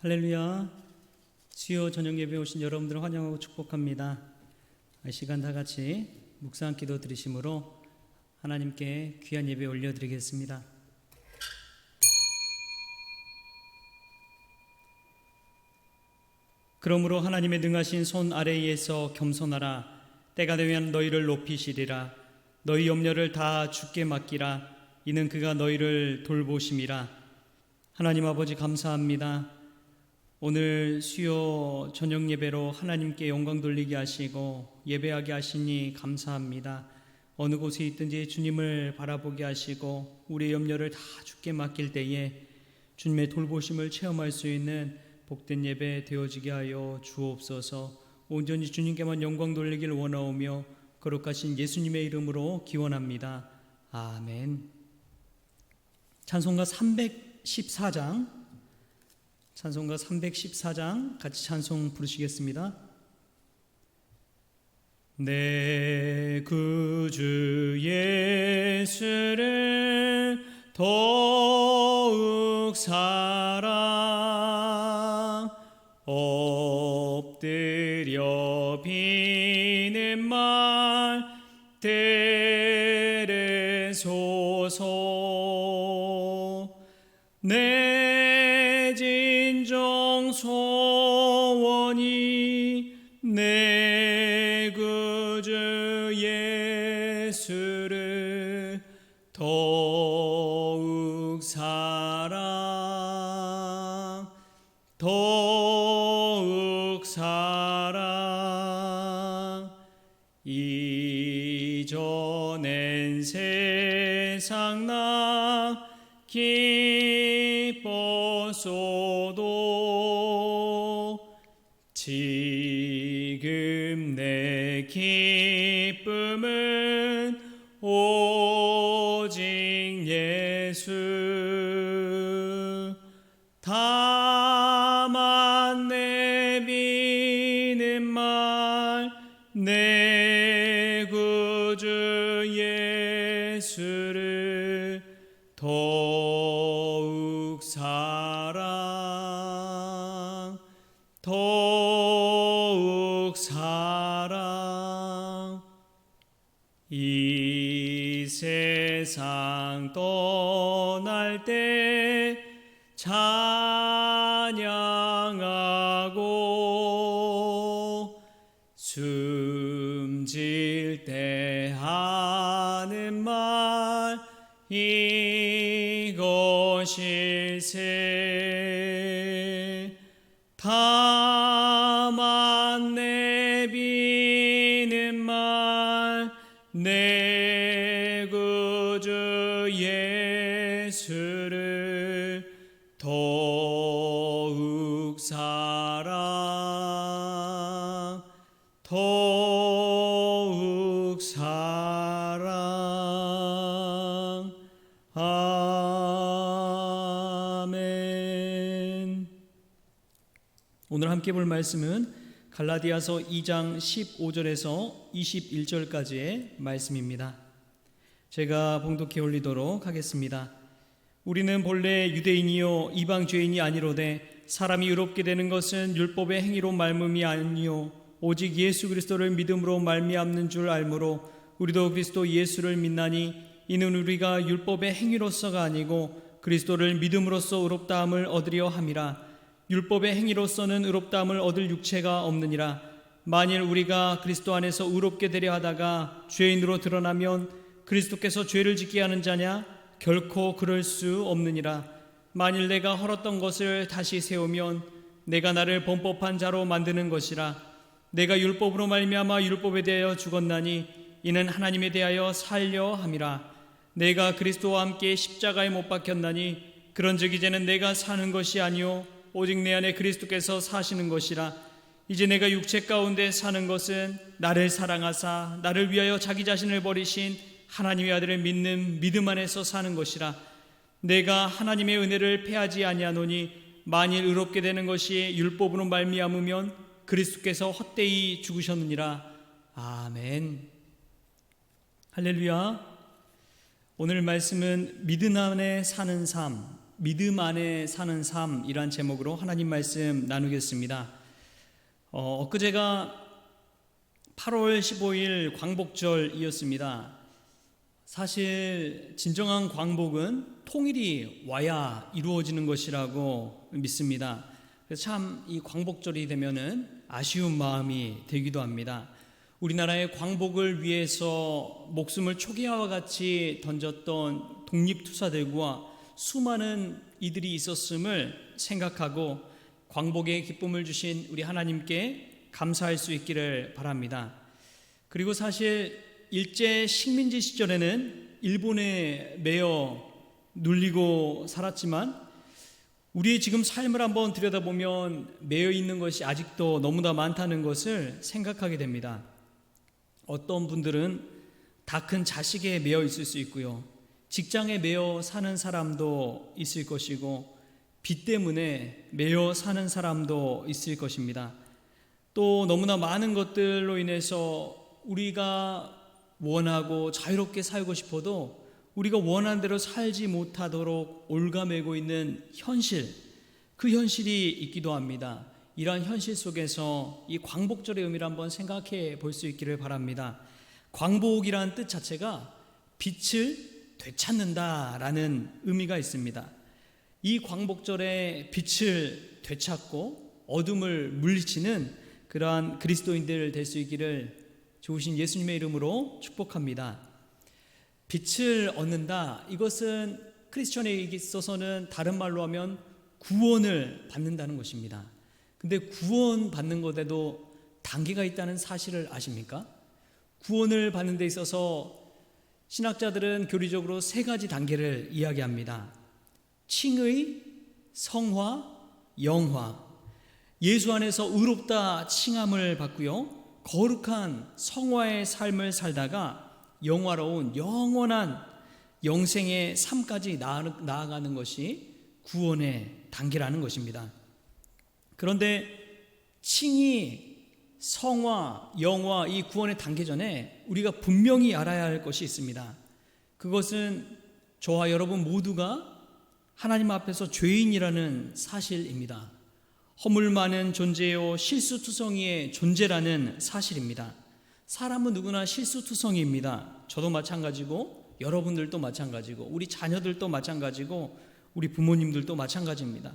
할렐루야. 수요 저녁 예배 오신 여러분들을 환영하고 축복합니다. 이 시간 다 같이 묵상 기도 드리심으로 하나님께 귀한 예배 올려드리겠습니다. 그러므로 하나님의 능하신 손 아래에서 겸손하라. 때가 되면 너희를 높이시리라. 너희 염려를 다 주께 맡기라. 이는 그가 너희를 돌보심이라. 하나님 아버지 감사합니다. 오늘 수요 저녁 예배로 하나님께 영광 돌리게 하시고 예배하게 하시니 감사합니다. 어느 곳에 있든지 주님을 바라보게 하시고 우리의 염려를 다 주께 맡길 때에 주님의 돌보심을 체험할 수 있는 복된 예배 되어지게 하여 주옵소서. 온전히 주님께만 영광 돌리길 원하오며 거룩하신 예수님의 이름으로 기원합니다. 아멘. 찬송가 314장 같이 찬송 부르시겠습니다. 내 구주 예수를 더욱 사랑 엎드려 비는 말 들으소서. 내 진정 소원이 내 구주 예수를 더욱 사랑 이전엔 세상 나 기뻤어도 지금 내 기쁨은 오직 예수. 다만 내비는 말 내 구주 예수를 더욱 사랑 이 세상 떠날 때 찬양하고 숨질 때 하는 말 이것일세. 다만 내비는 말 내 구주 예수를 더욱 사랑 아멘. 오늘 함께 볼 말씀은 갈라디아서 2장 15절에서 21절까지의 말씀입니다. 제가 봉독해 올리도록 하겠습니다. 우리는 본래 유대인이요 이방 죄인이 아니로되 사람이 의롭게 되는 것은 율법의 행위로 말미암이 아니요 오직 예수 그리스도를 믿음으로 말미암는 줄 알므로 우리도 그리스도 예수를 믿나니 이는 우리가 율법의 행위로서가 아니고 그리스도를 믿음으로써 의롭다함을 얻으려 함이라. 율법의 행위로서는 의롭다함을 얻을 육체가 없느니라. 만일 우리가 그리스도 안에서 의롭게 되려 하다가 죄인으로 드러나면 그리스도께서 죄를 짓게 하는 자냐? 결코 그럴 수 없느니라. 만일 내가 헐었던 것을 다시 세우면 내가 나를 범법한 자로 만드는 것이라. 내가 율법으로 말미암아 율법에 대하여 죽었나니 이는 하나님에 대하여 살려 함이라. 내가 그리스도와 함께 십자가에 못 박혔나니 그런즉 이제는 내가 사는 것이 아니요 오직 내 안에 그리스도께서 사시는 것이라. 이제 내가 육체 가운데 사는 것은 나를 사랑하사 나를 위하여 자기 자신을 버리신 하나님의 아들을 믿는 믿음 안에서 사는 것이라. 내가 하나님의 은혜를 패하지 아니하노니 만일 의롭게 되는 것이 율법으로 말미암으면 그리스도께서 헛되이 죽으셨느니라. 아멘. 할렐루야. 오늘 말씀은 믿음 안에 사는 삶 믿음 안에 사는 삶이란 제목으로 하나님 말씀 나누겠습니다. 엊그제가 8월 15일 광복절이었습니다. 사실 진정한 광복은 통일이 와야 이루어지는 것이라고 믿습니다. 그래서 참 이 광복절이 되면은 아쉬운 마음이 들기도 합니다. 우리나라의 광복을 위해서 목숨을 초기화와 같이 던졌던 독립투사들과 수많은 이들이 있었음을 생각하고 광복의 기쁨을 주신 우리 하나님께 감사할 수 있기를 바랍니다. 그리고 사실 일제 식민지 시절에는 일본에 매여 눌리고 살았지만 우리의 지금 삶을 한번 들여다보면 매여 있는 것이 아직도 너무나 많다는 것을 생각하게 됩니다. 어떤 분들은 다 큰 자식에 매여 있을 수 있고요, 직장에 매여 사는 사람도 있을 것이고, 빚 때문에 매여 사는 사람도 있을 것입니다. 또 너무나 많은 것들로 인해서 우리가 원하고 자유롭게 살고 싶어도 우리가 원하는 대로 살지 못하도록 올가매고 있는 현실, 그 현실이 있기도 합니다. 이러한 현실 속에서 이 광복절의 의미를 한번 생각해 볼 수 있기를 바랍니다. 광복이라는 뜻 자체가 빛을 되찾는다라는 의미가 있습니다. 이 광복절에 빛을 되찾고 어둠을 물리치는 그러한 그리스도인들 될 수 있기를 좋으신 예수님의 이름으로 축복합니다. 빛을 얻는다, 이것은 크리스천에게 있어서는 다른 말로 하면 구원을 받는다는 것입니다. 근데 구원 받는 것에도 단계가 있다는 사실을 아십니까? 구원을 받는 데 있어서 신학자들은 교리적으로 세 가지 단계를 이야기합니다. 칭의, 성화, 영화. 예수 안에서 의롭다 칭함을 받고요, 거룩한 성화의 삶을 살다가 영화로운 영원한 영생의 삶까지 나아가는 것이 구원의 단계라는 것입니다. 그런데 칭의, 성화, 영화, 이 구원의 단계 전에 우리가 분명히 알아야 할 것이 있습니다. 그것은 저와 여러분 모두가 하나님 앞에서 죄인이라는 사실입니다. 허물 많은 존재요 실수투성이의 존재라는 사실입니다. 사람은 누구나 실수투성이입니다. 저도 마찬가지고 여러분들도 마찬가지고 우리 자녀들도 마찬가지고 우리 부모님들도 마찬가지입니다.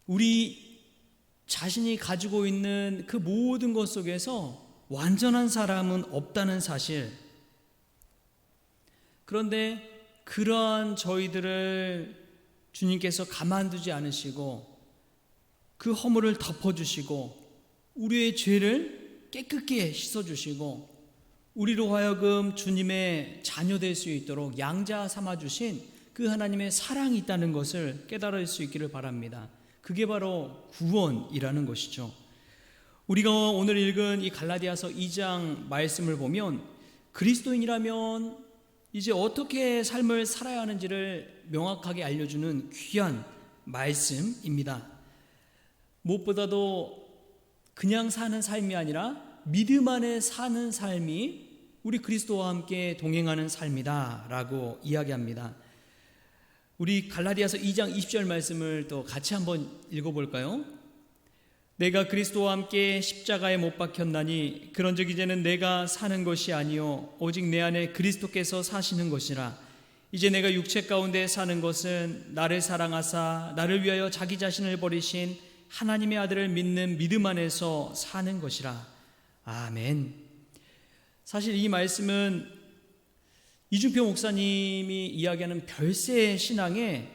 우리 자신이 가지고 있는 그 모든 것 속에서 완전한 사람은 없다는 사실. 그런데 그러한 저희들을 주님께서 가만두지 않으시고 그 허물을 덮어주시고 우리의 죄를 깨끗게 씻어주시고 우리로 하여금 주님의 자녀 될 수 있도록 양자 삼아주신 그 하나님의 사랑이 있다는 것을 깨달을 수 있기를 바랍니다. 그게 바로 구원이라는 것이죠. 우리가 오늘 읽은 이 갈라디아서 2장 말씀을 보면 그리스도인이라면 이제 어떻게 삶을 살아야 하는지를 명확하게 알려주는 귀한 말씀입니다. 무엇보다도 그냥 사는 삶이 아니라 믿음 안에 사는 삶이 우리 그리스도와 함께 동행하는 삶이다 라고 이야기합니다. 우리 갈라디아서 2장 20절 말씀을 또 같이 한번 읽어볼까요? 내가 그리스도와 함께 십자가에 못 박혔나니 그런즉 이제는 내가 사는 것이 아니요 오직 내 안에 그리스도께서 사시는 것이라. 이제 내가 육체 가운데 사는 것은 나를 사랑하사 나를 위하여 자기 자신을 버리신 하나님의 아들을 믿는 믿음 안에서 사는 것이라. 아멘. 사실 이 말씀은 이중표 목사님이 이야기하는 별세 신앙의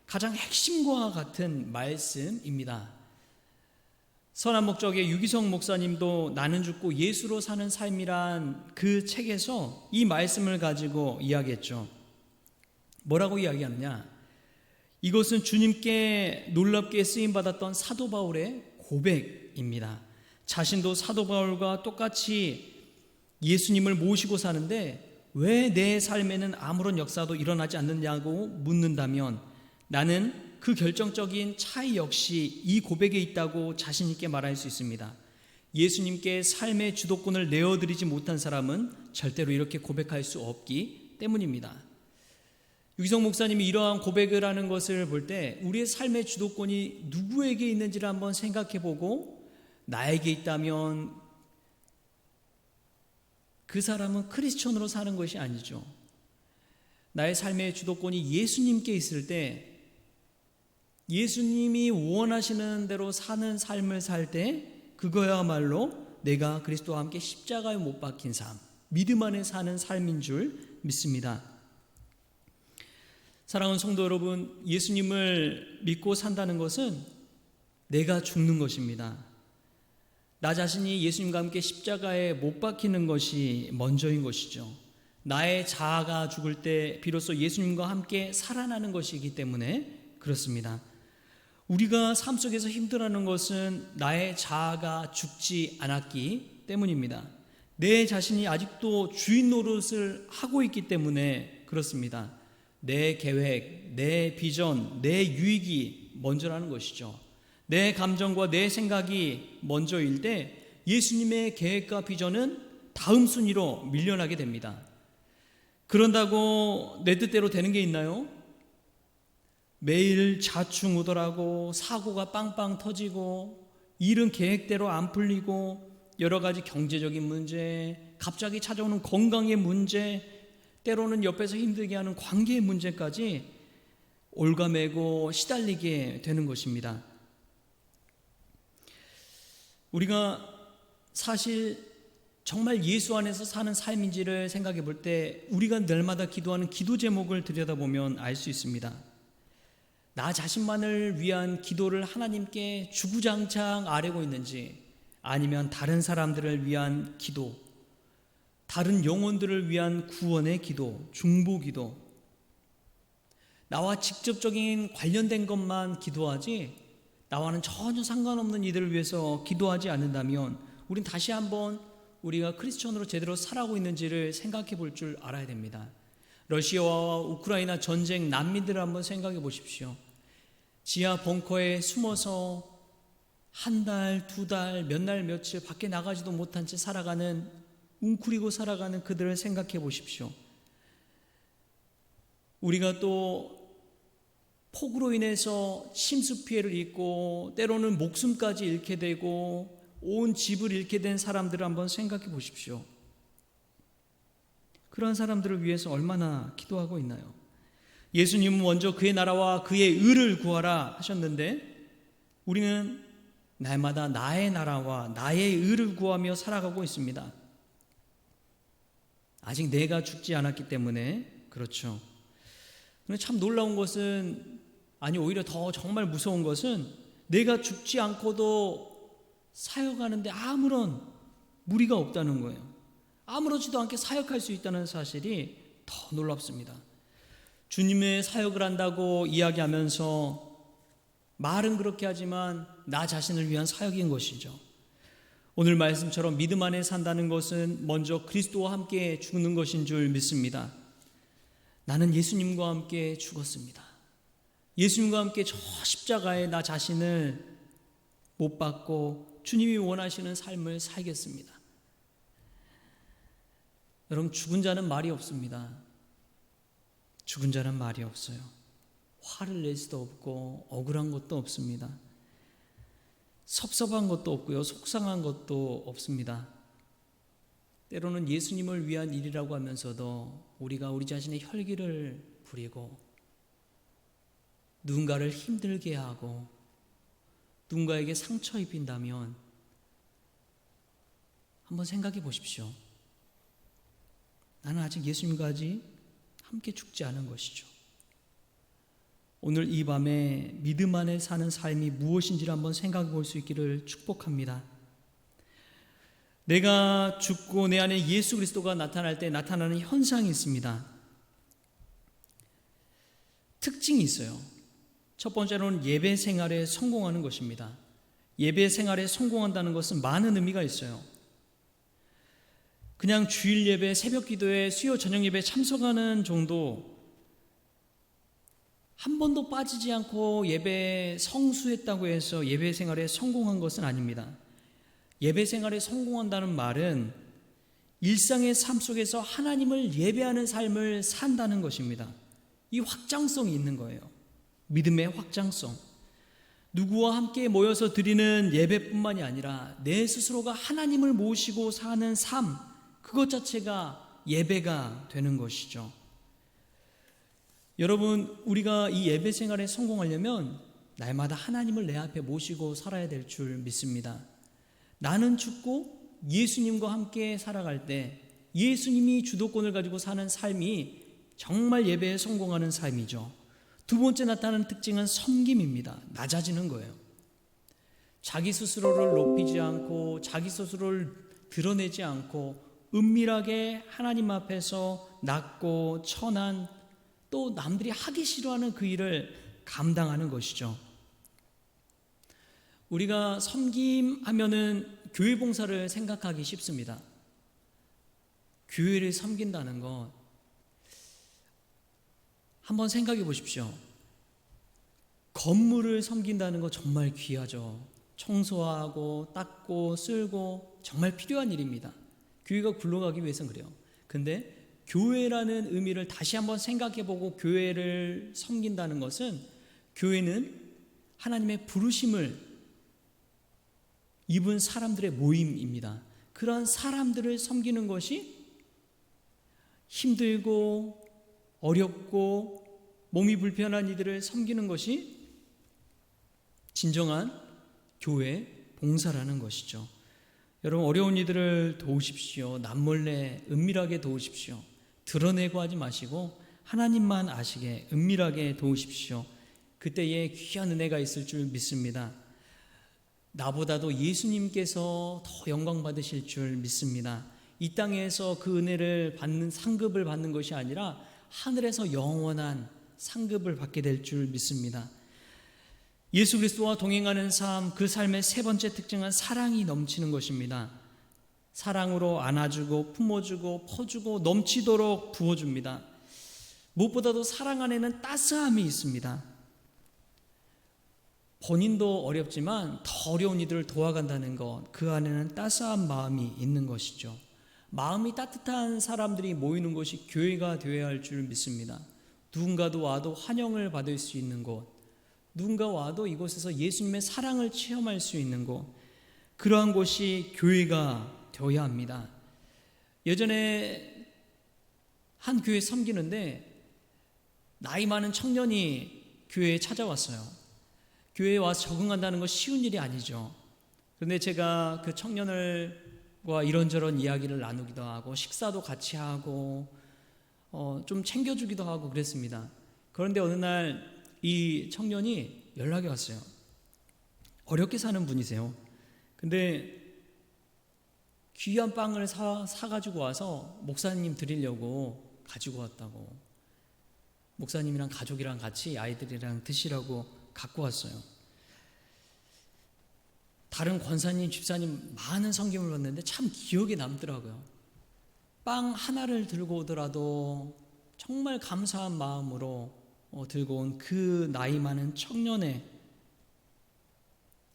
가장 핵심과 같은 말씀입니다. 선한 목적의 유기성 목사님도 나는 죽고 예수로 사는 삶이란 그 책에서 이 말씀을 가지고 이야기했죠. 뭐라고 이야기하느냐? 이것은 주님께 놀랍게 쓰임받았던 사도 바울의 고백입니다. 자신도 사도 바울과 똑같이 예수님을 모시고 사는데 왜 내 삶에는 아무런 역사도 일어나지 않느냐고 묻는다면 나는 그 결정적인 차이 역시 이 고백에 있다고 자신 있게 말할 수 있습니다. 예수님께 삶의 주도권을 내어드리지 못한 사람은 절대로 이렇게 고백할 수 없기 때문입니다. 유기성 목사님이 이러한 고백을 하는 것을 볼 때 우리의 삶의 주도권이 누구에게 있는지를 한번 생각해 보고 나에게 있다면 그 사람은 크리스천으로 사는 것이 아니죠. 나의 삶의 주도권이 예수님께 있을 때 예수님이 원하시는 대로 사는 삶을 살 때 그거야말로 내가 그리스도와 함께 십자가에 못 박힌 삶, 믿음 안에 사는 삶인 줄 믿습니다. 사랑하는 성도 여러분, 예수님을 믿고 산다는 것은 내가 죽는 것입니다. 나 자신이 예수님과 함께 십자가에 못 박히는 것이 먼저인 것이죠. 나의 자아가 죽을 때 비로소 예수님과 함께 살아나는 것이기 때문에 그렇습니다. 우리가 삶 속에서 힘들어하는 것은 나의 자아가 죽지 않았기 때문입니다. 내 자신이 아직도 주인 노릇을 하고 있기 때문에 그렇습니다. 내 계획, 내 비전, 내 유익이 먼저라는 것이죠. 내 감정과 내 생각이 먼저일 때 예수님의 계획과 비전은 다음 순위로 밀려나게 됩니다. 그런다고 내 뜻대로 되는 게 있나요? 매일 좌충우돌하고 사고가 빵빵 터지고 일은 계획대로 안 풀리고 여러 가지 경제적인 문제, 갑자기 찾아오는 건강의 문제, 때로는 옆에서 힘들게 하는 관계의 문제까지 올가매고 시달리게 되는 것입니다. 우리가 사실 정말 예수 안에서 사는 삶인지를 생각해 볼 때 우리가 날마다 기도하는 기도 제목을 들여다보면 알 수 있습니다. 나 자신만을 위한 기도를 하나님께 주구장창 아뢰고 있는지, 아니면 다른 사람들을 위한 기도, 다른 영혼들을 위한 구원의 기도, 중보 기도, 나와 직접적인 관련된 것만 기도하지 나와는 전혀 상관없는 이들을 위해서 기도하지 않는다면 우린 다시 한번 우리가 크리스천으로 제대로 살아가고 있는지를 생각해 볼 줄 알아야 됩니다. 러시아와 우크라이나 전쟁 난민들을 한번 생각해 보십시오. 지하 벙커에 숨어서 한 달, 두 달, 몇 날, 며칠 밖에 나가지도 못한 채 살아가는, 웅크리고 살아가는 그들을 생각해 보십시오. 우리가 또 폭우로 인해서 침수 피해를 입고 때로는 목숨까지 잃게 되고 온 집을 잃게 된 사람들을 한번 생각해 보십시오. 그런 사람들을 위해서 얼마나 기도하고 있나요? 예수님은 먼저 그의 나라와 그의 의를 구하라 하셨는데 우리는 날마다 나의 나라와 나의 의를 구하며 살아가고 있습니다. 아직 내가 죽지 않았기 때문에 그렇죠. 그런데 참 놀라운 것은, 아니 오히려 더 정말 무서운 것은 내가 죽지 않고도 사역하는데 아무런 무리가 없다는 거예요. 아무렇지도 않게 사역할 수 있다는 사실이 더 놀랍습니다. 주님의 사역을 한다고 이야기하면서 말은 그렇게 하지만 나 자신을 위한 사역인 것이죠. 오늘 말씀처럼 믿음 안에 산다는 것은 먼저 그리스도와 함께 죽는 것인 줄 믿습니다. 나는 예수님과 함께 죽었습니다. 예수님과 함께 저 십자가에 나 자신을 못 박고 주님이 원하시는 삶을 살겠습니다. 여러분, 죽은 자는 말이 없습니다. 죽은 자는 말이 없어요. 화를 낼 수도 없고 억울한 것도 없습니다. 섭섭한 것도 없고요, 속상한 것도 없습니다. 때로는 예수님을 위한 일이라고 하면서도 우리가 우리 자신의 혈기를 부리고 누군가를 힘들게 하고 누군가에게 상처 입힌다면 한번 생각해 보십시오. 나는 아직 예수님과 함께 죽지 않은 것이죠. 오늘 이 밤에 믿음 안에 사는 삶이 무엇인지를 한번 생각해 볼 수 있기를 축복합니다. 내가 죽고 내 안에 예수 그리스도가 나타날 때 나타나는 현상이 있습니다. 특징이 있어요. 첫 번째로는 예배 생활에 성공하는 것입니다. 예배 생활에 성공한다는 것은 많은 의미가 있어요. 그냥 주일 예배, 새벽 기도에, 수요 저녁 예배에 참석하는 정도, 한 번도 빠지지 않고 예배에 성수했다고 해서 예배 생활에 성공한 것은 아닙니다. 예배 생활에 성공한다는 말은 일상의 삶 속에서 하나님을 예배하는 삶을 산다는 것입니다. 이 확장성이 있는 거예요. 믿음의 확장성. 누구와 함께 모여서 드리는 예배뿐만이 아니라 내 스스로가 하나님을 모시고 사는 삶, 그것 자체가 예배가 되는 것이죠. 여러분, 우리가 이 예배 생활에 성공하려면 날마다 하나님을 내 앞에 모시고 살아야 될 줄 믿습니다. 나는 죽고 예수님과 함께 살아갈 때 예수님이 주도권을 가지고 사는 삶이 정말 예배에 성공하는 삶이죠. 두 번째 나타나는 특징은 섬김입니다. 낮아지는 거예요. 자기 스스로를 높이지 않고 자기 스스로를 드러내지 않고 은밀하게 하나님 앞에서 낮고 천한, 또 남들이 하기 싫어하는 그 일을 감당하는 것이죠. 우리가 섬김하면은 교회 봉사를 생각하기 쉽습니다. 교회를 섬긴다는 것, 한번 생각해 보십시오. 건물을 섬긴다는 거 정말 귀하죠. 청소하고 닦고 쓸고 정말 필요한 일입니다. 교회가 굴러가기 위해서는 그래요. 근데 교회라는 의미를 다시 한번 생각해 보고 교회를 섬긴다는 것은, 교회는 하나님의 부르심을 입은 사람들의 모임입니다. 그런 사람들을 섬기는 것이 힘들고 어렵고 몸이 불편한 이들을 섬기는 것이 진정한 교회 봉사라는 것이죠. 여러분, 어려운 이들을 도우십시오. 남몰래 은밀하게 도우십시오. 드러내고 하지 마시고 하나님만 아시게 은밀하게 도우십시오. 그때에 귀한 은혜가 있을 줄 믿습니다. 나보다도 예수님께서 더 영광 받으실 줄 믿습니다. 이 땅에서 그 은혜를 받는, 상급을 받는 것이 아니라 하늘에서 영원한 상급을 받게 될 줄 믿습니다. 예수 그리스도와 동행하는 삶, 그 삶의 세 번째 특징은 사랑이 넘치는 것입니다. 사랑으로 안아주고 품어주고 퍼주고 넘치도록 부어줍니다. 무엇보다도 사랑 안에는 따스함이 있습니다. 본인도 어렵지만 더 어려운 이들을 도와간다는 것, 그 안에는 따스한 마음이 있는 것이죠. 마음이 따뜻한 사람들이 모이는 것이 교회가 되어야 할 줄 믿습니다. 누군가도 와도 환영을 받을 수 있는 곳, 누군가 와도 이곳에서 예수님의 사랑을 체험할 수 있는 곳, 그러한 곳이 교회가 되어야 합니다. 예전에 한 교회 섬기는데 나이 많은 청년이 교회에 찾아왔어요. 교회에 와서 적응한다는 건 쉬운 일이 아니죠. 그런데 제가 그 청년을과 이런저런 이야기를 나누기도 하고 식사도 같이 하고 좀 챙겨주기도 하고 그랬습니다. 그런데 어느 날 이 청년이 연락이 왔어요. 어렵게 사는 분이세요. 근데 귀한 빵을 사가지고 와서 목사님 드리려고 가지고 왔다고, 목사님이랑 가족이랑 같이 아이들이랑 드시라고 갖고 왔어요. 다른 권사님, 집사님 많은 성경을 봤는데 참 기억에 남더라고요. 빵 하나를 들고 오더라도 정말 감사한 마음으로 들고 온 그 나이 많은 청년의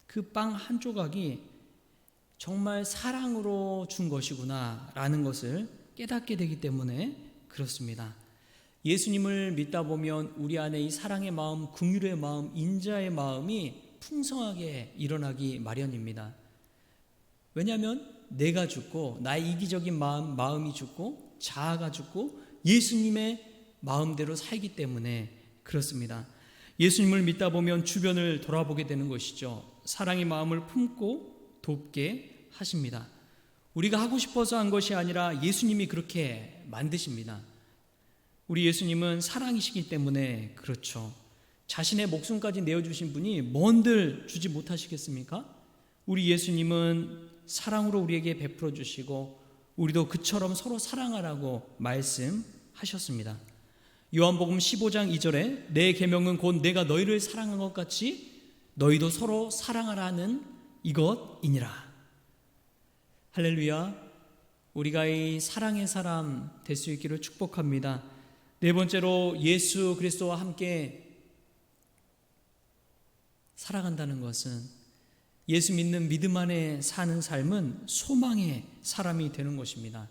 그 빵 한 조각이 정말 사랑으로 준 것이구나 라는 것을 깨닫게 되기 때문에 그렇습니다. 예수님을 믿다 보면 우리 안에 이 사랑의 마음, 긍휼의 마음, 인자의 마음이 풍성하게 일어나기 마련입니다. 왜냐하면 내가 죽고 나의 이기적인 마음이 죽고 자아가 죽고 예수님의 마음대로 살기 때문에 그렇습니다. 예수님을 믿다 보면 주변을 돌아보게 되는 것이죠. 사랑의 마음을 품고 돕게 하십니다. 우리가 하고 싶어서 한 것이 아니라 예수님이 그렇게 만드십니다. 우리 예수님은 사랑이시기 때문에 그렇죠. 자신의 목숨까지 내어주신 분이 뭔들 주지 못하시겠습니까? 우리 예수님은 사랑으로 우리에게 베풀어 주시고 우리도 그처럼 서로 사랑하라고 말씀하셨습니다. 요한복음 15장 2절에 내 계명은 곧 내가 너희를 사랑한 것 같이 너희도 서로 사랑하라는 이것이니라. 할렐루야. 우리가 이 사랑의 사람 될 수 있기를 축복합니다. 네 번째로, 예수 그리스도와 함께 살아간다는 것은, 예수 믿는 믿음 안에 사는 삶은 소망의 사람이 되는 것입니다.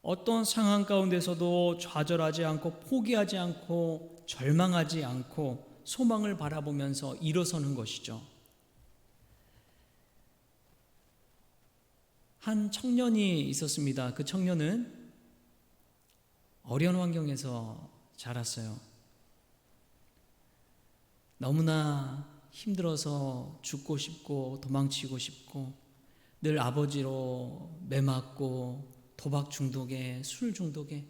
어떤 상황 가운데서도 좌절하지 않고 포기하지 않고 절망하지 않고 소망을 바라보면서 일어서는 것이죠. 한 청년이 있었습니다. 그 청년은 어려운 환경에서 자랐어요. 너무나 힘들어서 죽고 싶고 도망치고 싶고 늘 아버지로 매맞고 도박 중독에 술 중독에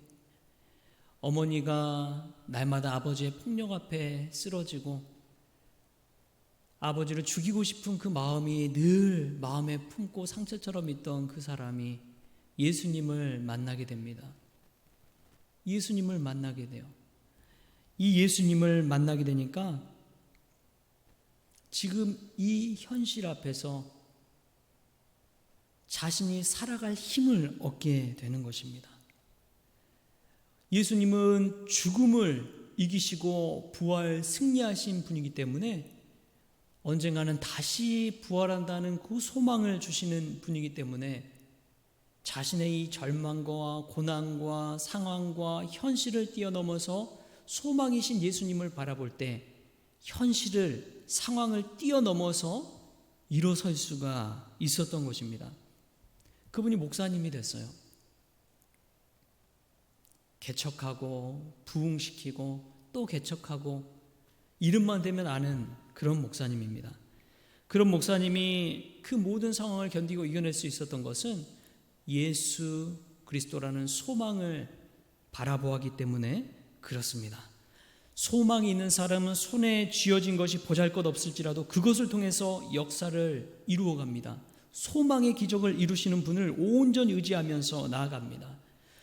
어머니가 날마다 아버지의 폭력 앞에 쓰러지고 아버지를 죽이고 싶은 그 마음이 늘 마음에 품고 상처처럼 있던 그 사람이 예수님을 만나게 됩니다. 예수님을 만나게 돼요. 이 예수님을 만나게 되니까 지금 이 현실 앞에서 자신이 살아갈 힘을 얻게 되는 것입니다. 예수님은 죽음을 이기시고 부활 승리하신 분이기 때문에 언젠가는 다시 부활한다는 그 소망을 주시는 분이기 때문에 자신의 이 절망과 고난과 상황과 현실을 뛰어넘어서 소망이신 예수님을 바라볼 때 현실을, 상황을 뛰어넘어서 일어설 수가 있었던 것입니다. 그분이 목사님이 됐어요. 개척하고 부흥시키고 또 개척하고 이름만 되면 아는 그런 목사님입니다. 그런 목사님이 그 모든 상황을 견디고 이겨낼 수 있었던 것은 예수 그리스도라는 소망을 바라보았기 때문에 그렇습니다. 소망이 있는 사람은 손에 쥐어진 것이 보잘것없을지라도 그것을 통해서 역사를 이루어갑니다. 소망의 기적을 이루시는 분을 온전히 의지하면서 나아갑니다.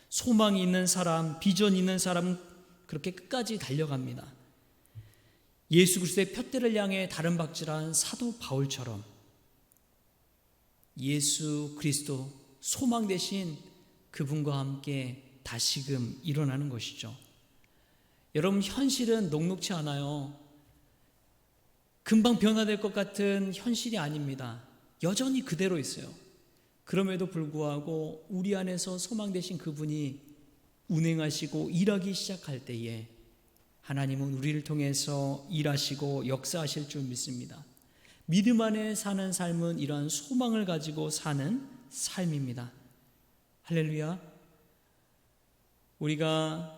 소망이 있는 사람, 비전 있는 사람은 그렇게 끝까지 달려갑니다. 예수 그리스도의 푯대를 향해 다름박질한 사도 바울처럼 예수 그리스도 소망 대신 그분과 함께 다시금 일어나는 것이죠. 여러분, 현실은 녹록치 않아요. 금방 변화될 것 같은 현실이 아닙니다. 여전히 그대로 있어요. 그럼에도 불구하고 우리 안에서 소망 되신 그분이 운행하시고 일하기 시작할 때에 하나님은 우리를 통해서 일하시고 역사하실 줄 믿습니다. 믿음 안에 사는 삶은 이러한 소망을 가지고 사는 삶입니다. 할렐루야. 우리가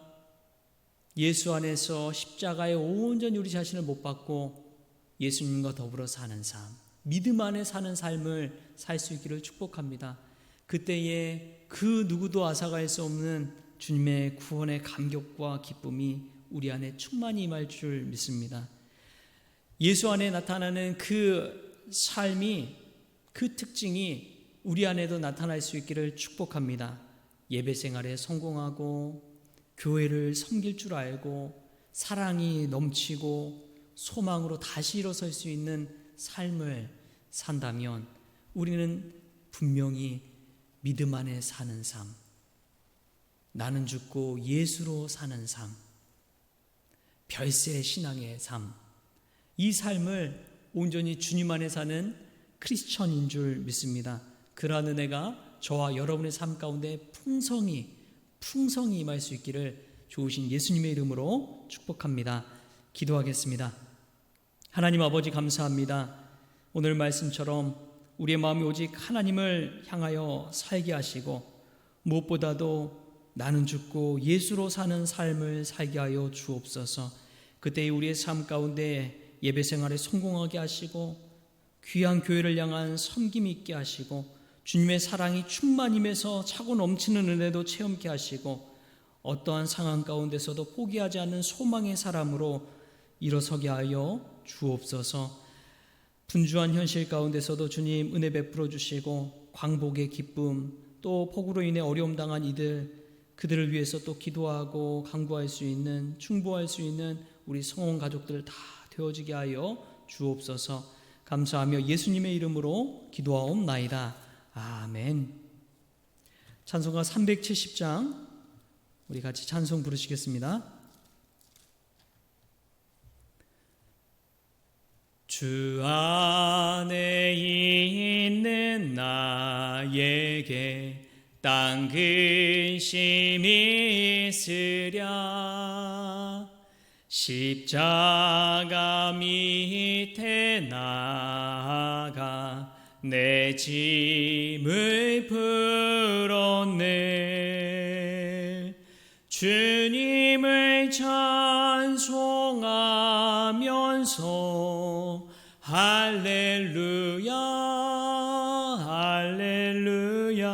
예수 안에서 십자가에 온전히 우리 자신을 못 박고 예수님과 더불어 사는 삶, 믿음 안에 사는 삶을 살 수 있기를 축복합니다. 그때에 그 누구도 앗아갈 수 없는 주님의 구원의 감격과 기쁨이 우리 안에 충만히 임할 줄 믿습니다. 예수 안에 나타나는 그 삶이, 그 특징이 우리 안에도 나타날 수 있기를 축복합니다. 예배 생활에 성공하고 교회를 섬길 줄 알고 사랑이 넘치고 소망으로 다시 일어설 수 있는 삶을 산다면 우리는 분명히 믿음 안에 사는 삶, 나는 죽고 예수로 사는 삶, 별세 신앙의 삶, 이 삶을 온전히 주님 안에 사는 크리스천인 줄 믿습니다. 그러한 은혜가 저와 여러분의 삶 가운데 풍성히 임할 수 있기를 좋으신 예수님의 이름으로 축복합니다. 기도하겠습니다. 하나님 아버지, 감사합니다. 오늘 말씀처럼 우리의 마음이 오직 하나님을 향하여 살게 하시고 무엇보다도 나는 죽고 예수로 사는 삶을 살게 하여 주옵소서. 그때 우리의 삶 가운데 예배 생활에 성공하게 하시고 귀한 교회를 향한 섬김이 있게 하시고 주님의 사랑이 충만히 임해서 차고 넘치는 은혜도 체험케 하시고 어떠한 상황 가운데서도 포기하지 않는 소망의 사람으로 일어서게 하여 주옵소서. 분주한 현실 가운데서도 주님 은혜 베풀어 주시고 광복의 기쁨, 또 폭우로 인해 어려움 당한 그들을 위해서 또 기도하고 간구할 수 있는, 충보할 수 있는 우리 성원 가족들 다 되어지게 하여 주옵소서. 감사하며 예수님의 이름으로 기도하옵나이다. 아멘. 찬송가 370장 우리 같이 찬송 부르시겠습니다. 주 안에 있는 나에게 땅 근심이 있으랴 십자가 밑에 나아가 내 짐을 풀었네. 주님을 찬송하면서 할렐루야 할렐루야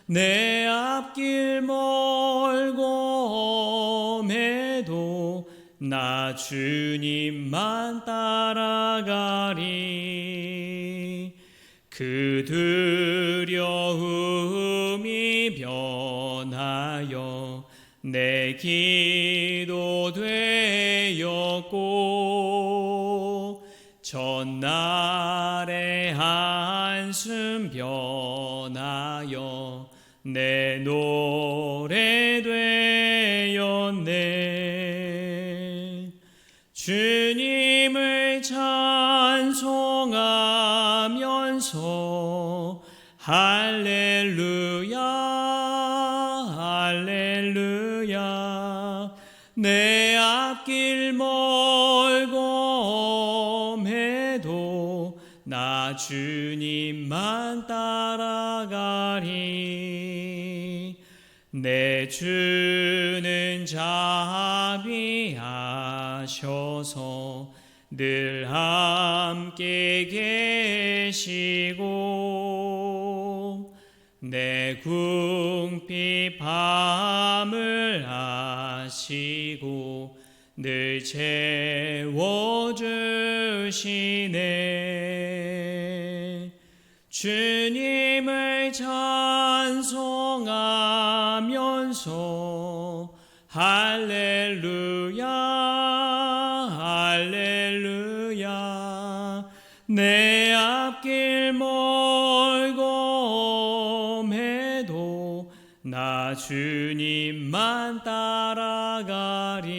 내 앞길 멀고 험해도 나 주님만 따라가리. 그 두려움이 변하여 내 기도 되었고 전날의 한숨 변하여 내 노래 되었네. 주님을 찬송하면서 할렐루야 할렐루야 내 앞길 멀고 험해도 나 주님만 따라가리. 내 주는 자비하셔서 늘 함께 계시고 내 궁핍함을 아시고 늘 채워주시네. 주님을 찬송하면서 할렐루야 할렐루야 내 앞길 멀고 험해도 나 주님만 따라가리.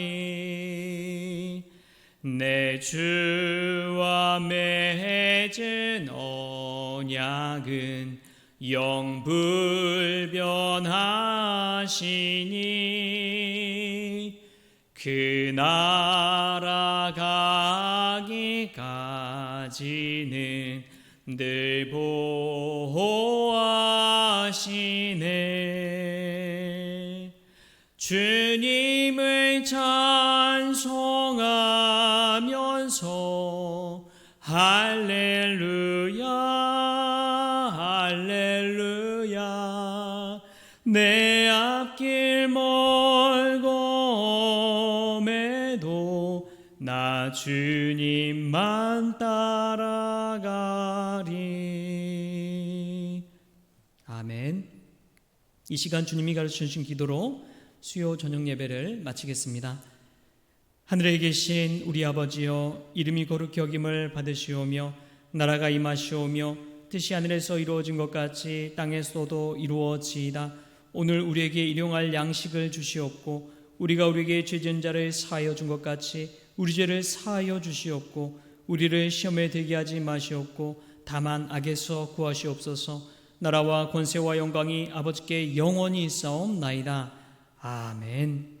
내 주와 맺은 언약은 영불변하시니 그 나라 가기까지는 늘 보호하시네. 주님을 찬송하면서 할렐루야 할렐루야 내 앞길 멀고 험해도 나 주님만 따라가리. 아멘. 이 시간 주님이 가르쳐주신 기도로 수요 저녁 예배를 마치겠습니다. 하늘에 계신 우리 아버지여, 이름이 거룩히 여김을 받으시오며 나라가 임하시오며 뜻이 하늘에서 이루어진 것 같이 땅에서도 이루어지이다. 오늘 우리에게 일용할 양식을 주시옵고 우리가 우리에게 죄진 자를 사하여 준 것 같이 우리 죄를 사하여 주시옵고 우리를 시험에 들게 하지 마시옵고 다만 악에서 구하시옵소서. 나라와 권세와 영광이 아버지께 영원히 있사옵나이다. 아멘.